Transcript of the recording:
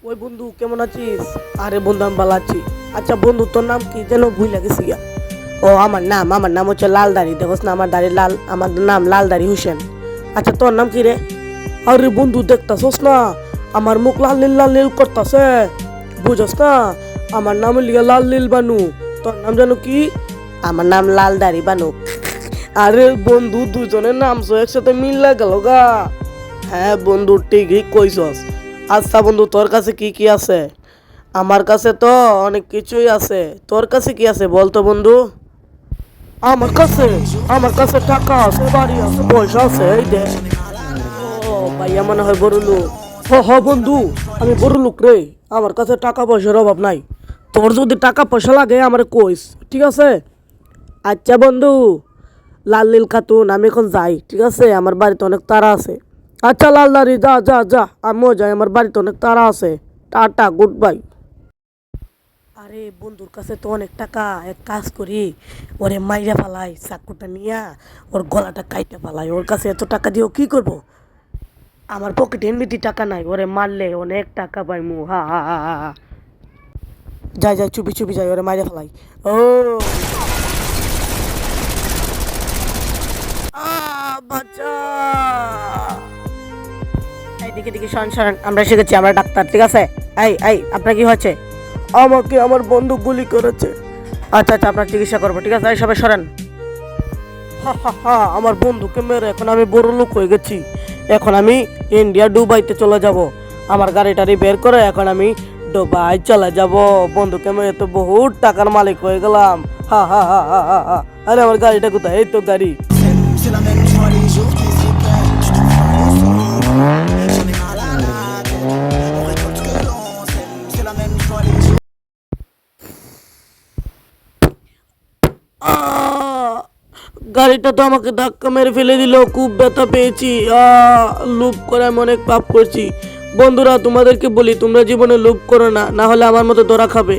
ওই বন্ধু কেমন আছিস? আরে বন্ধু আমি ভালো আছি। আচ্ছা বন্ধু তোর নাম কি যেন ভুলে গেছি গা। ও আমার নাম হচ্ছে লালদারি, দেখোস না আমার দাড়ি লাল, আমার নাম লালদারি হোসেন। আচ্ছা তোর নাম কি রে? আরে বন্ধু দেখতাছস না আমার মুখ লাল নীল করতাছে, বুঝস না? আমার নাম লিয়া লাল নীল বানু। তোর নাম জানো কি? আমার নাম লালদারি বানু। আরে বন্ধু দুজনের নাম তো একসাথে মিল গেল গা। হ্যাঁ বন্ধু ঠিকই কইছস। আচ্ছা বন্ধু তোর কাছে কি কি আছে? আমার কাছে তো অনেক কিছুই আছে। তোর কাছে কি আছে বলতো বন্ধু? আমার কাছে আমার কাছে টাকা আছে, বাড়ি আছে, পয়সা আছে, এই দে। ও ভাইয়া মনে হয় বড় লোক। বন্ধু আমি বড় লোক রে, আমার কাছে টাকা পয়সার অভাব নাই। তোর যদি টাকা পয়সা লাগে আমার কইস, ঠিক আছে? আচ্ছা বন্ধু লাল নীল খাতুন আমি এখন যাই, ঠিক আছে? আমার বাড়িতে অনেক তাড়া আছে। আচ্ছা লালদারি যা যা যা, আমিও যাই, আমার বাড়িতে অনেক তাড়া আছে। Tata good bye. আরে বন্ধুর কাছে তো অনেক টাকা, এক কাজ করি, ওরে মাইরা ফালাই চাকুটা নিয়া, ওর গলাটা কাইটা ফালাই। ওর কাছে এত টাকা দিয়েও কি করব? আমার পকেটে এমনিতে টাকা নাই, ওরে মারলে অনেক টাকা পাইমু। হা হা হা হা হা। যাই যাই চুপি চুপি যাই, ওরে মাইরা ফালাই। ও বাচ্চা, এই দিকে দিকে শোন শোন, আমরা শিখেছি, আমরা ডাক্তার, ঠিক আছে? এই আপনার কি হচ্ছে? আমাকে আমার বন্ধু গুলি করেছে। আচ্ছা আচ্ছা আপনার চিকিৎসা করবো, ঠিক আছে? এই সবাই সরেন। আমার বন্ধুকে মেরে এখন আমি বড় লোক হয়ে গেছি। এখন আমি ইন্ডিয়া দুবাইতে চলে যাব। আমার গাড়ি টাড়ি বের করে এখন আমি দুবাই চলে যাব। বন্ধুকে মেরে তো বহুত টাকার মালিক হয়ে গেলাম। হা। আরে আমার গাড়িটা কোথায়? এই তো গাড়ি। C'est la même joie les jours qui s'y prennent. Tu te feras le son, j'en ai mal à la tête. On récolte ce que l'on sème. C'est la même joie les jours. আহ! গাড়িটা তো আমাকে ধাক্কা মেরে ফেলে দিল, খুব ব্যথা পেয়েছি। লোভ করে আমি অনেক পাপ করছি। বন্ধুরা তোমাদেরকে বলি তোমরা জীবনে লোভ করো না, না হলে আমার মতো ধরা খাবে।